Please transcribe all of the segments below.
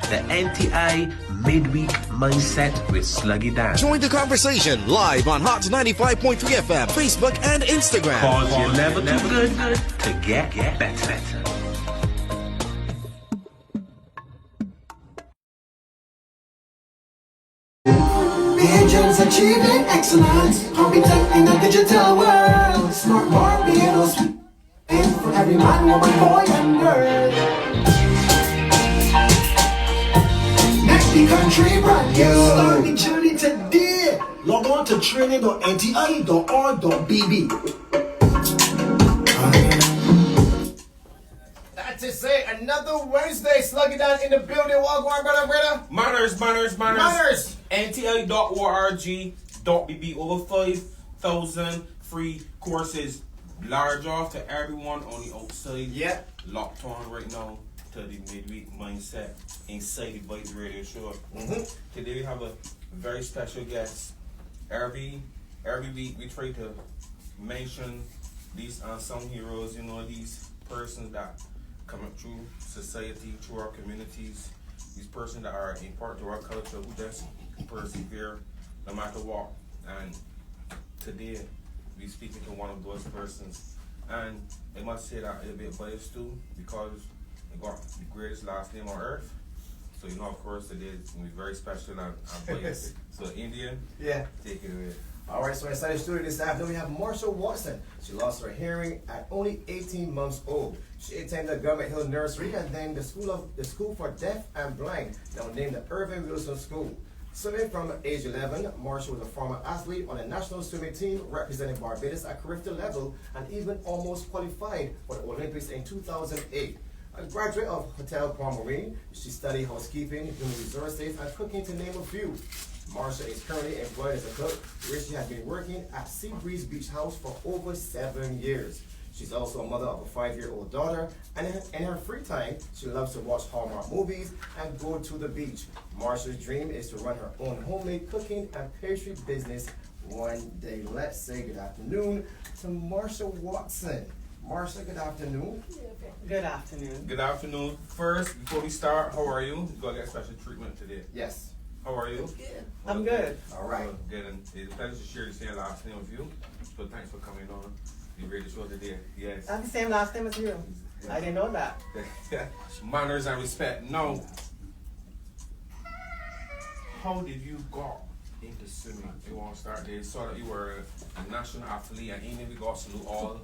the NTI Midweek Mindset with Sluggy Dan. Join the conversation live on Hot 95.3 FM, Facebook, and Instagram. Cause you're never too good to get better. Angels achieving excellence, competent in the digital world. Smart Barbados, and for every man, woman, boy, and girl. Make the country brand new. Start the journey today. Log on to training.nti.org.bb. That's it, say another Wednesday. Slug it down in the building. Walk on, brother. Manners. NTI.org.bb. Over 5,000 free courses. Large off to everyone on the outside. Yeah. Locked on right now to the Midweek Mindset inside the Vibes Radio Show. Today we have a very special guest. Every week we try to mention these unsung heroes, these persons that come up through society, through our communities, these persons that are important to our culture, who just persevere no matter what. And today we're speaking to one of those persons. And I must say that I'm a bit biased too, because I got the greatest last name on earth. So of course today it's going to be very special and biased. So Indian, Yeah. take it away. All right, so inside the studio this afternoon we have Marsha Watson. She lost her hearing at only 18 months old. She attended the Government Hill Nursery and then the School for Deaf and Blind, now named the Irving Wilson School. Swimming from age 11, Marsha was a former athlete on the national swimming team representing Barbados at CARIFTA level and even almost qualified for the Olympics in 2008. A graduate of Hotel Palmarine, she studied housekeeping, human resources, and cooking to name a few. Marsha is currently employed as a cook, where she has been working at Sea Breeze Beach House for over 7 years. She's also a mother of a 5-year-old daughter, and in her free time, she loves to watch Hallmark movies and go to the beach. Marsha's dream is to run her own homemade cooking and pastry business one day. Let's say good afternoon to Marsha Watson. Marsha, good afternoon. Good afternoon. Good afternoon. First, before we start, how are you? You're going to get special treatment today. Yes. How are you? I'm good. All right. Good. And it's a pleasure to share the same last name with you. So thanks for coming on the radio show today. Yes. I have the same last name as you. I didn't know that. Manners and respect. Now, how did you go into swimming? You want to start there? Saw that you were a national athlete, and even we got to salute all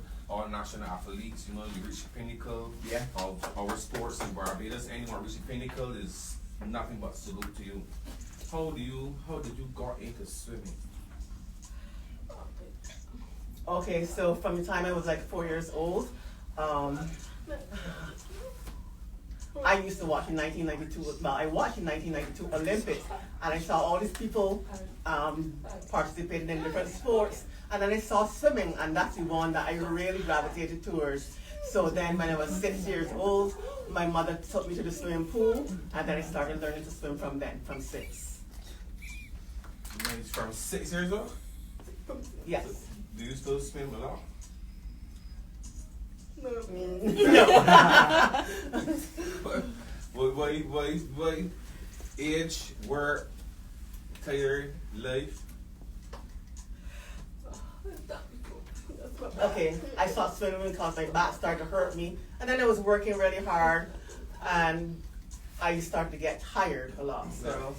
national athletes. You reach the pinnacle of our sports in Barbados. Anyone reach the pinnacle is nothing but salute to you. How did you go into swimming? Okay, so from the time I was like 4 years old, I used to watch in 1992. Well, I watched in 1992 Olympics, and I saw all these people participating in different sports, and then I saw swimming, and that's the one that I really gravitated towards. So then when I was 6 years old, my mother took me to the swimming pool, and then I started learning to swim from 6. From 6 years old? Yes. So, do you still swim a lot? No. What age, work, tired, life? Okay, I stopped swimming because my back started to hurt me, and then I was working really hard, and I started to get tired a lot. So,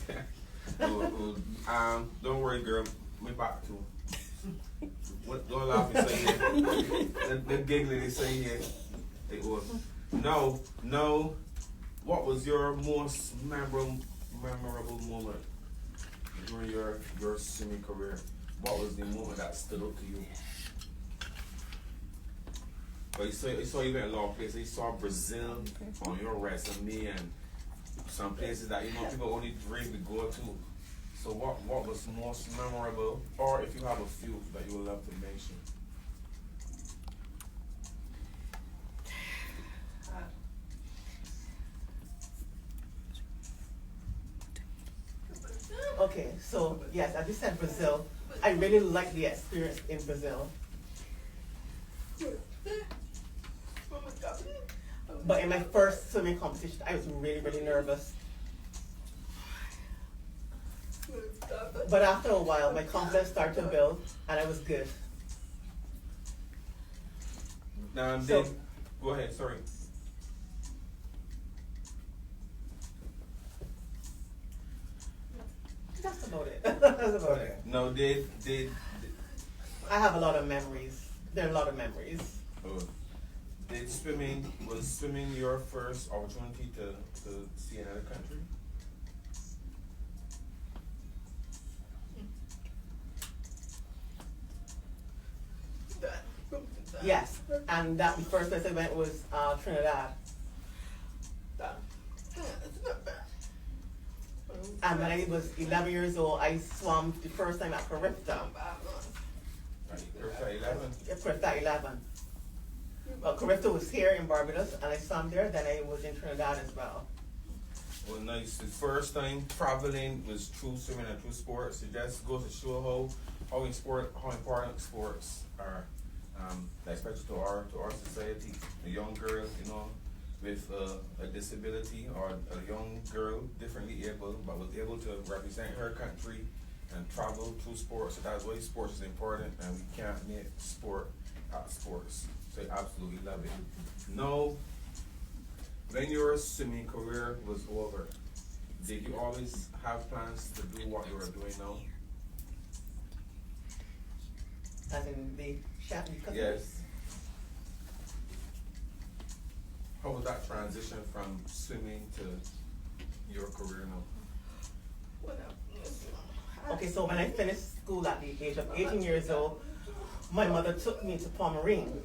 don't worry, girl. My back too. What? Don't laugh and say it. The giggling they say here. It was. No. What was your most memorable moment during your swimming career? What was the moment that stood out to you? But you saw you went a lot of places. You saw Brazil on your resume and some places that people only dream to go to. So what was most memorable, or if you have a few that you would love to mention? okay, so yes, as you said, Brazil. I really liked the experience in Brazil. But in my first swimming competition, I was really, really nervous. But after a while, my confidence started to build, and I was good. Now, So- then, go ahead, sorry. That's about it. That's about it. No, did I have a lot of memories. There are a lot of memories. was swimming your first opportunity to see another country? Yes, and that the first place I went was Trinidad. And when I was 11 years old, I swam the first time at CARIFTA. CARIFTA 11. CARIFTA 11. Well, CARIFTA was here in Barbados, and I swam there. Then I was in Trinidad as well. Well, nice. The first time traveling was through swimming and through sports. It just goes to show how important sports are, especially to our society. A young girl, with a disability, or a young girl differently able, but was able to represent her country and travel through sports. So that's why sports is important, and we can't make sport out of sports. So I absolutely love it. No. When your swimming career was over, did you always have plans to do what you are doing now? As in the chef. Yes. How was that transition from swimming to your career now? Okay, so when I finished school at the age of 18 years old, my mother took me to Palmarine,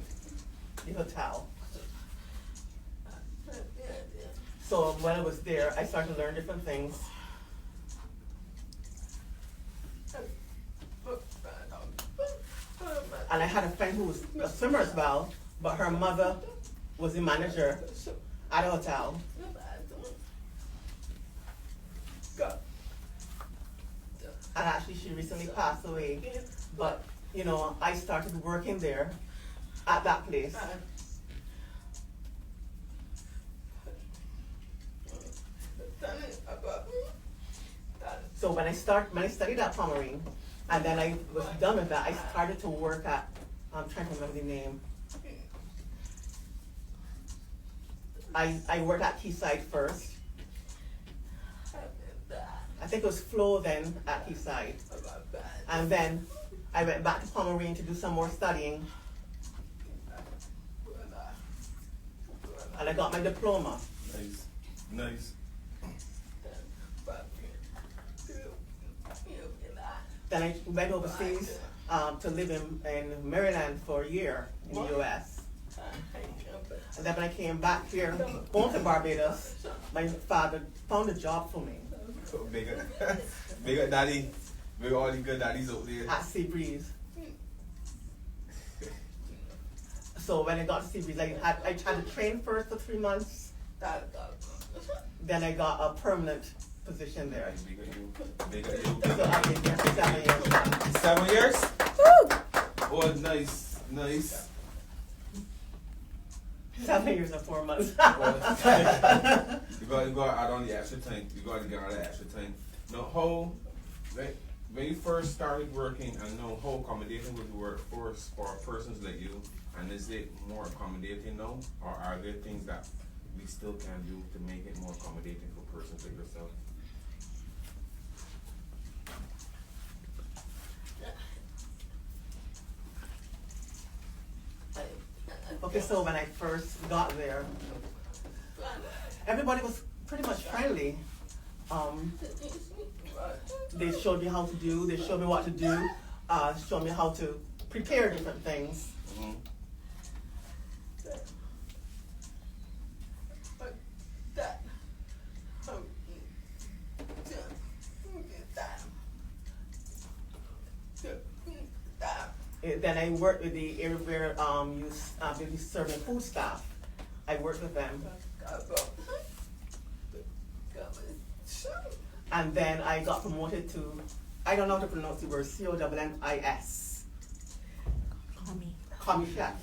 the hotel. So when I was there, I started to learn different things. And I had a friend who was a swimmer as well, but her mother was the manager at a hotel. And actually she recently passed away. But, I started working there at that place. So when I studied at Palmarine, and then I was done with that, I started to work at, I'm trying to remember the name. I worked at Quayside first. I think it was Flo then at Quayside. And then I went back to Palmarine to do some more studying. And I got my diploma. Nice. Nice. Then I went overseas to live in Maryland for a year in the US. And then when I came back here, home to Barbados, my father found a job for me So big up daddy. Big all the good daddies out there. at Sea Breeze. So when I got to Sea Breeze, I had to train first for 3 months. Then I got a permanent position there. Big up you. Big up you. So I've been there for 7 years. 7 years? Oh, nice. Nice. 7 years and 4 months. You got to add on the extra time. You got to get out of the extra time. Now, when you first started working, I know how accommodating was the workforce for persons like you, and is it more accommodating now, or are there things that we still can do to make it more accommodating for persons like yourself? Okay, so when I first got there, everybody was pretty much friendly. They showed me how to do, they showed me what to do, showed me how to prepare different things. Mm-hmm. Then I worked with the area where you'll be serving food staff. I worked with them. And then I got promoted to, I don't know how to pronounce the word, C-O-N-N-I-S. Commis chef.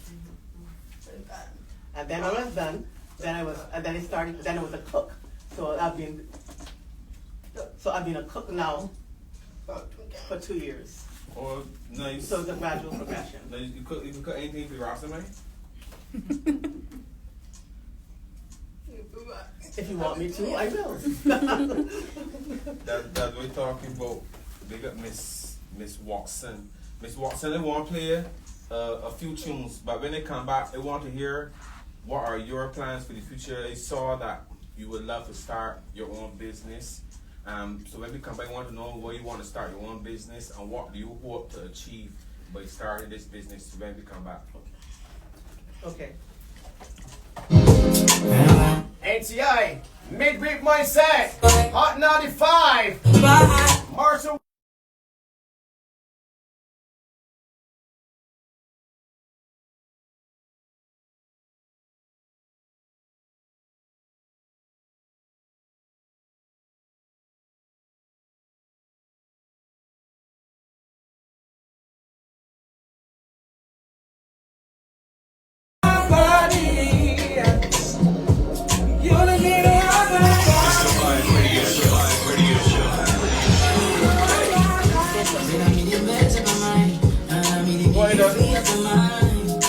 And then when I was done, then I was a cook. So I've been a cook now for 2 years. Oh, nice. So it's a gradual progression. Now, you could cut anything for your roster, man? If you want me to, I will. That we're talking about. Big up Miss Watson. Miss Watson, they want to play a few tunes, but when they come back, they want to hear what are your plans for the future. They saw that you would love to start your own business. So when we come back, I want to know where you want to start your own business and what do you hope to achieve by starting this business when we come back. Okay. NTI Midweek Mindset, Hot 95, Marsha.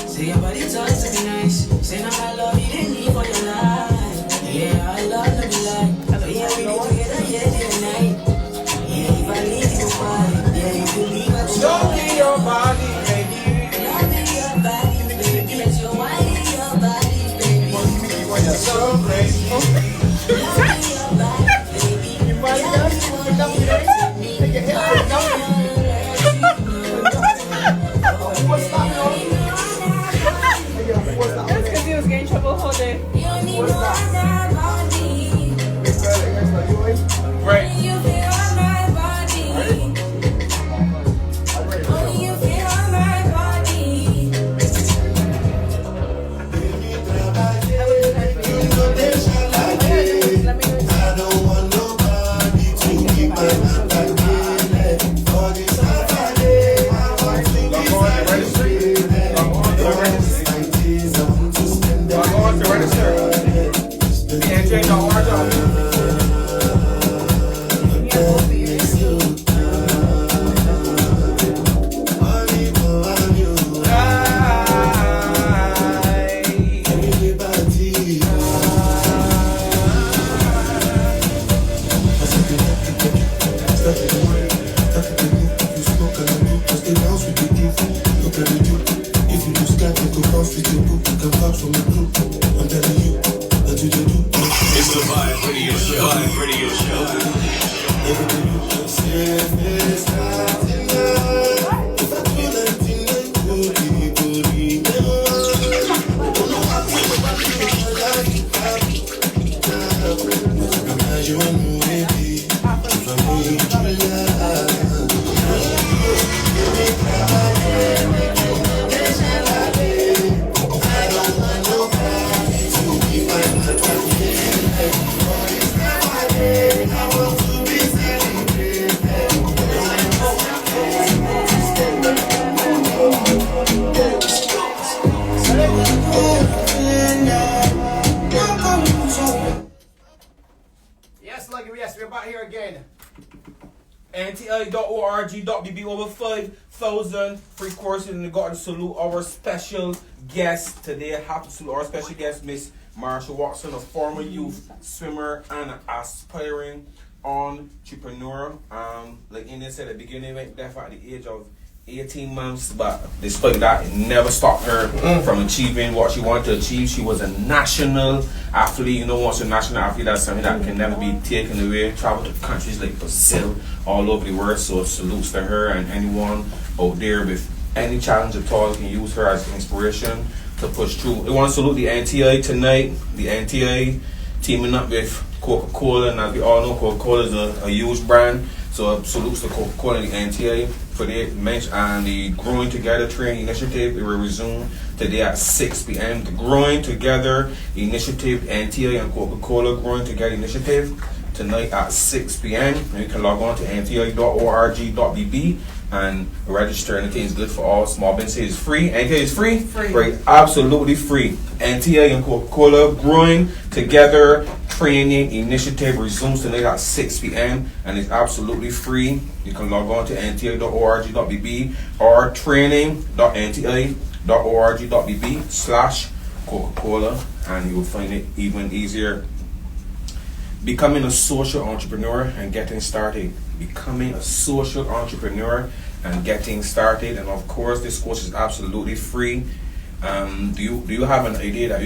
Say your body talks to be nice. Say now I love you, didn't need for your life. Yeah, I love to be like. Yeah, we be together, yeah, day and night. Yeah, if I leave you, why? Yeah, if you leave, I will Show me your body, baby. love me, your body, baby. Let your wine in your body, baby. When you're so crazy. Love me, your body, baby. You might have to take your head down. What's that? That's because he was getting in trouble all day. What's that? Right. It's the Vibe Radio Show. Vibe Radio Yes, we're back here again. NTI.org.bb, over 5,000 free courses, and we got to salute our special guest today. I have to salute our special guest, Miss Marsha Watson, a former youth swimmer and aspiring entrepreneur. Like Indian said at the beginning, went deaf at the age of 18 months, but despite that, it never stopped her from achieving what she wanted to achieve. She was a national athlete. You know, once you're a national athlete, that's something that can never be taken away. Traveled to countries like Brazil, all over the world. So salutes to her, and anyone out there with any challenge at all can use her as inspiration to push through. I want to salute the NTI tonight. The NTI teaming up with Coca-Cola, and as we all know, Coca-Cola is a huge brand. So salutes to Coca-Cola and the NTI for their mention, and the Growing Together training initiative. It will resume today at 6 p.m. The Growing Together initiative, NTI and Coca-Cola Growing Together initiative, tonight at 6 p.m. And you can log on to nti.org.bb and register. Anything is good for all. Small business is free. NTI is free? Right, absolutely free. NTI and Coca-Cola Growing Together training initiative resumes tonight at 6 p.m. and it's absolutely free. You can log on to nti.org.bb or training.nti.org.bb/Coca-Cola and you will find it even easier. Becoming a social entrepreneur and getting started. Becoming a social entrepreneur and getting started. And of course, this course is absolutely free. Do you have an idea that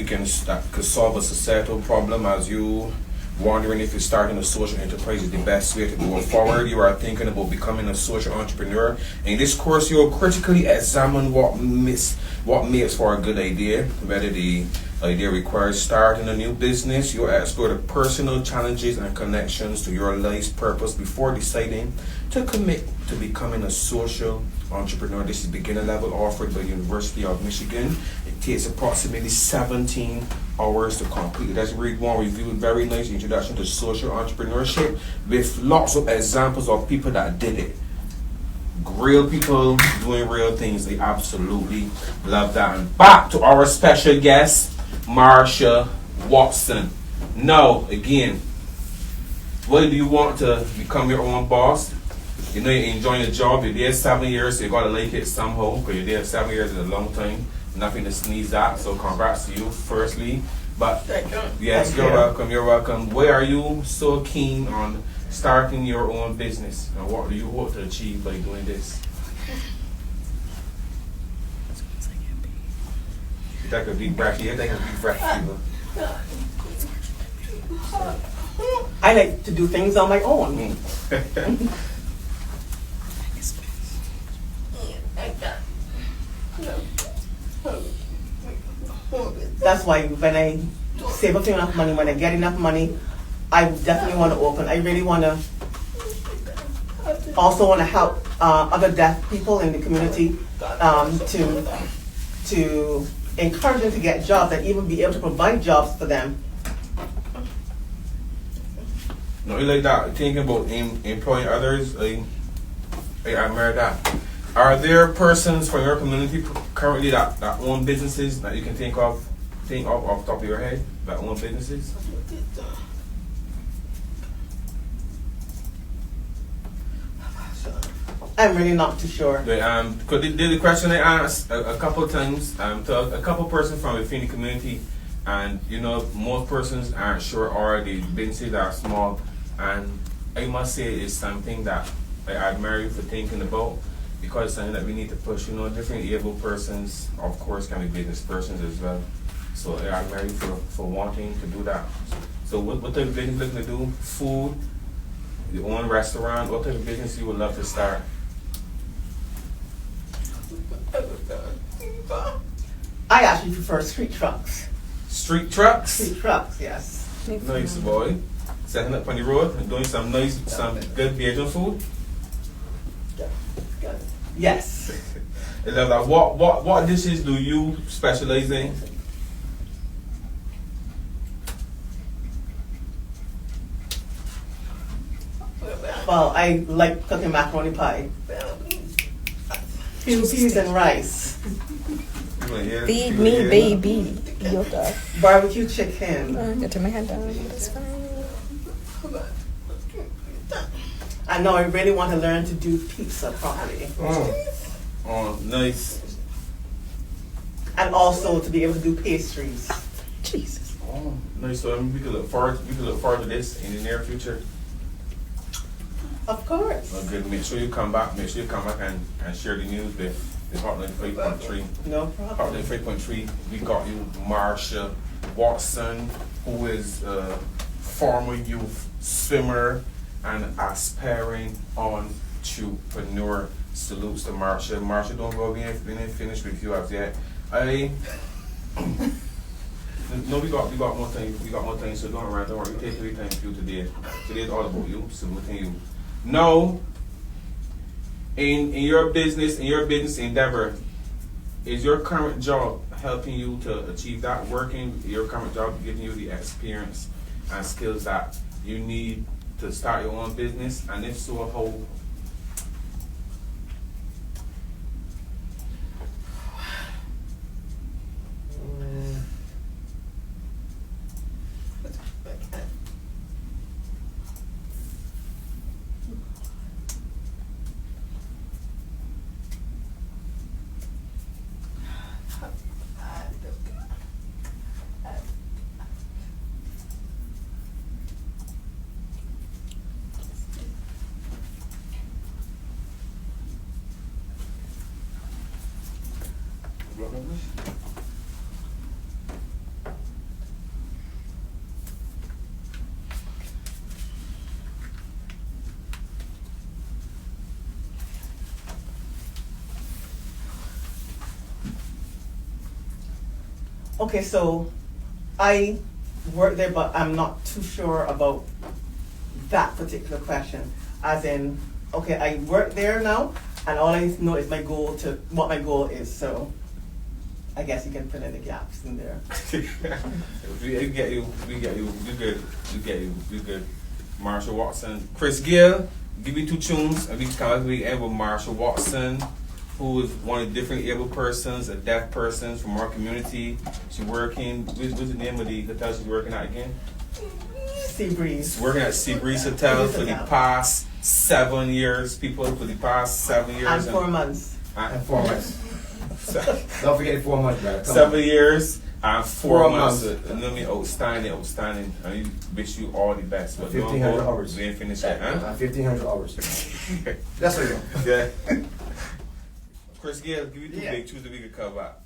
could solve a societal problem as you wondering if starting a social enterprise is the best way to go forward? You are thinking about becoming a social entrepreneur. In this course, you'll critically examine what makes for a good idea, whether the idea requires starting a new business. You'll explore the personal challenges and connections to your life's purpose before deciding to commit to becoming a social entrepreneur. This is beginner level offered by the University of Michigan. It takes approximately 17 hours to complete. Let's read one review. Very nice introduction to social entrepreneurship with lots of examples of people that did it. Real people doing real things. They absolutely love that. And back to our special guest, Marsha Watson. Now, again, whether you want to become your own boss, you know you're enjoying the job, you're there 7 years, so you gotta like it somehow, because you're there 7 years is a long time, nothing to sneeze at, so congrats to you firstly. But yes, you're welcome. Why are you so keen on starting your own business, and what do you hope to achieve by doing this? You take a deep breath here, take a deep breath here. I like to do things on my own. That's why when I save up enough money, when I get enough money, I definitely want to open. I really want to also want to help other deaf people in the community to encourage them to get jobs and even be able to provide jobs for them. No, you like that, thinking about employing others, I admire that. Are there persons from your community currently that own businesses that you can think of off the top of your head that own businesses? I'm really not too sure. Because the question I asked a couple of times to a couple persons from within the community, and you know most persons aren't sure, or the businesses are small, and I must say it's something that I admire you for thinking about, because it's something that we need to push. You know, different able persons, of course, can be business persons as well. So I admire you for wanting to do that. So what type of business looking to do? Food, your own restaurant, what type of business you would love to start? I actually prefer street trucks. Street trucks? Street trucks, yes. Nice boy. Setting up on the road and doing some good Bajan food. Yes. I love that. What dishes do you specialize in? Well, I like cooking macaroni pie. Peas and rice. Feed me, baby. Yoga. Barbecue chicken. Get to my head down. That's fine. I know I really want to learn to do pizza properly. Oh, nice. And also to be able to do pastries. Jesus. Oh, nice. So we could look forward to this in the near future. Of course. Oh, good. Make sure you come back and share the news with Hotline 5.3. No problem. Hotline 5.3. We got you, Marsha Watson, who is a former youth swimmer and aspiring entrepreneur. Salutes to Marsha. Marsha, don't go. We ain't finished with you as yet. No, we got more time. We got more time. So don't worry. We take every time for you today. Today's all about you. Saluting you. Now, in your business endeavor, is your current job helping you to achieve that? Working your current job giving you the experience and skills that you need to start your own business? And if so, how? Okay, so I work there, but I'm not too sure about that particular question. As in, okay, I work there now, and all I know is what my goal is. So I guess you can fill in the gaps in there. We get you. You good. Marsha Watson. Chris Gill, give me 2 tunes, and we come back we end with Marsha Watson, who is one of the different able persons, a deaf person from our community. She's working, what's the name of the hotel she's working at again? Seabreeze. She's working at Seabreeze Hotel for the past 7 years, people, for the past 7 years. And 4 months. And 4 months. Don't forget 4 months, brother. 7 years and 4 months. Let me outstanding. I need to wish you all the best. 1,500 hours. We ain't finished yet, huh? 1,500 hours. That's what you know. Yeah. Chris Gill, give you 2 big tunes that we could cover up.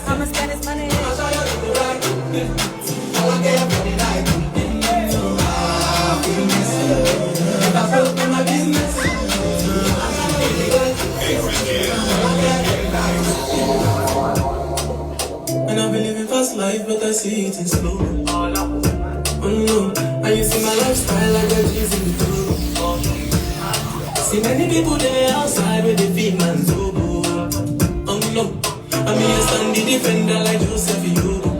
I'ma spend his money. All I care for the night. fast life, but I see it in slow. Oh no, and you see my lifestyle like a cheese in the door. See many people there outside with the feet man's oboe. Oh no, I mean you stand the defender like Joseph Yobo.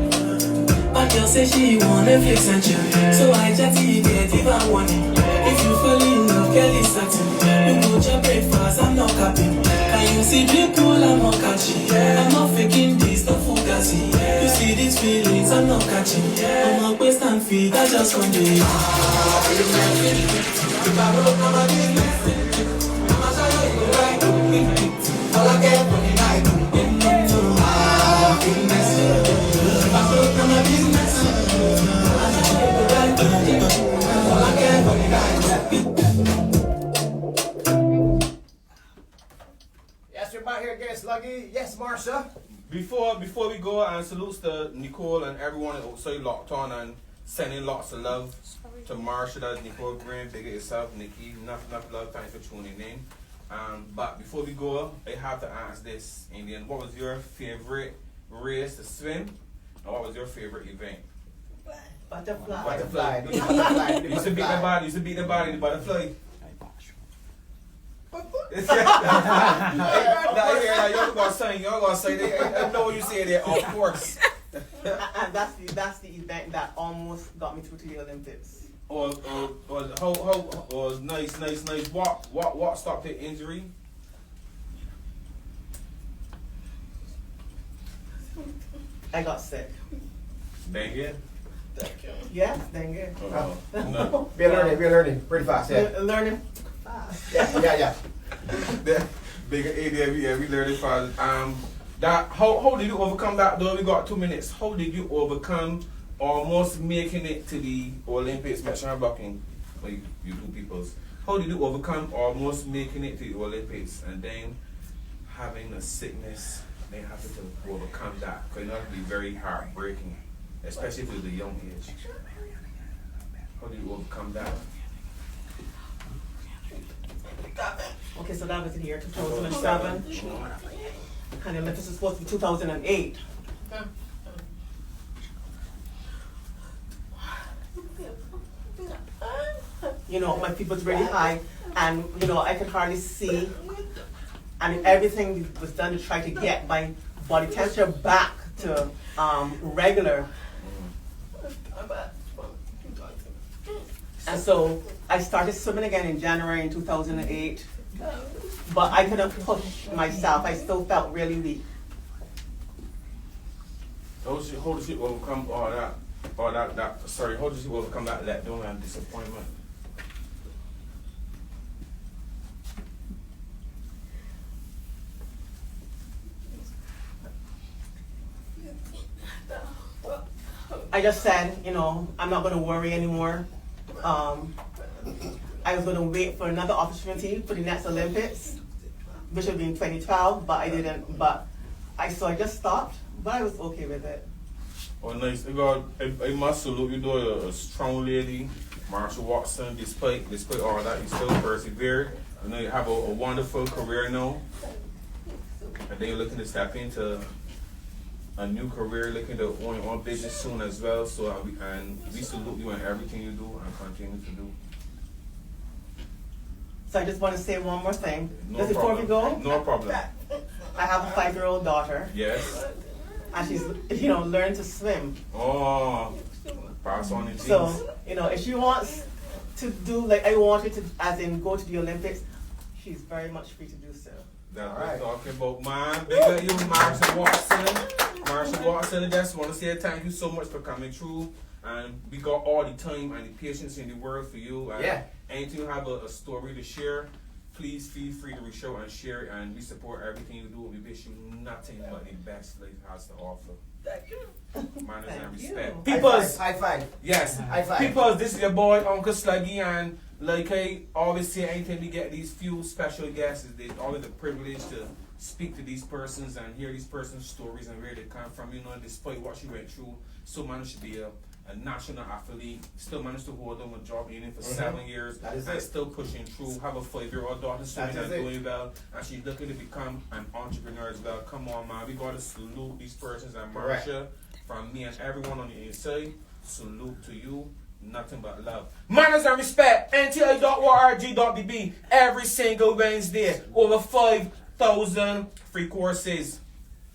My girl say she want Netflix and chill, so I chatty get even one. If you fall in love, girl is satin. You go to breakfast, I'm not capping. Can you see drip pool, I'm not catching. I'm not faking this, no fugazi. You see these feelings, I'm not catching. I'm not waist and feet, I just want it. If I broke, I'm a business. I'ma show you the right. All I get for the night. If I broke, I'm a business. I'ma show you the right. All I get for the night. Yes, we're back here again, Sluggy. Yes, Marsha. Before we go, and salutes to Nicole and everyone outside locked on and sending lots of love to Marsha, that's Nicole Green, big it yourself, Nikki, enough love, thanks for tuning in. But before we go, I have to ask this, Indian, what was your favorite race to swim, and what was your favorite event? Butterfly. You used to beat the body, the butterfly. Y'all gonna say that. I know what you say there, of course. And that's the event that almost got me through to the Olympics. Nice. What stopped the injury? I got sick. Dengue? Yes, dengue. No. We're learning pretty fast, yeah. Learning. Yeah. Bigger area, we learned it fast. How did you overcome that though? We got 2 minutes. How did you overcome almost making it to the Olympics? Marsha Watson, like you two peoples. How did you overcome almost making it to the Olympics and then having a sickness, then having to overcome that? Because it would be very heartbreaking, especially to the young age. How did you overcome that? Okay, so that was in the year 2007. And the Olympics was supposed to be 2008. You know, my fever was really high, and you know, I could hardly see. And everything was done to try to get my body temperature back to regular. And so I started swimming again in January in 2008, but I couldn't push myself. I still felt really weak. How did you overcome all that? How did you overcome that letdown and disappointment? I just said, you know, I'm not going to worry anymore. I was going to wait for another opportunity for the next Olympics, which would be in 2012, but I didn't. I just stopped, but I was okay with it. Oh, nice. I must salute you, though, a strong lady, Marsha Watson. Despite all that, you still persevered. I know you have a wonderful career now. And then you're looking to step into a new career, looking to own your own business soon as well. So we salute you in everything you do and continue to do. So I just want to say one more thing. No Before we go, No problem. I have a 5-year-old daughter, Yes. and she's, you know, learning to swim. Oh, pass on the genes. So, you know, if she wants to do like I want her to, as in go to the Olympics, she's very much free to do so. That's what we're talking about, man. Big up you, Marsha Watson. Marsha Watson, I just want to say thank you so much for coming through. And we got all the time and the patience in the world for you. And anything you have a story to share, please feel free to reach out and share it. And we support everything you do. We wish you nothing but the best life has to offer. Thank you. Manners and respect. Peoples. High five. Yes. High five. Peoples, this is your boy, Uncle Sluggy. And like I always say, anytime we get these few special guests, it's always a privilege to speak to these persons and hear these persons' stories and where they come from. You know, despite what she went through, still managed to be a national athlete, still managed to hold on a job in it for 7 years, and still pushing through. Have a 5-year-old daughter swimming and doing well, and she's looking to become an entrepreneur as well. Come on, man, we gotta salute these persons and Marsha from me and everyone on the inside, salute to you. Nothing but love. Manners and respect. NTI.org.bb. Every single Wednesday. Over 5,000 free courses.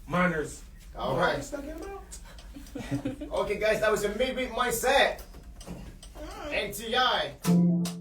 Manners. All right. Okay, guys, that was your midweek mindset. NTI.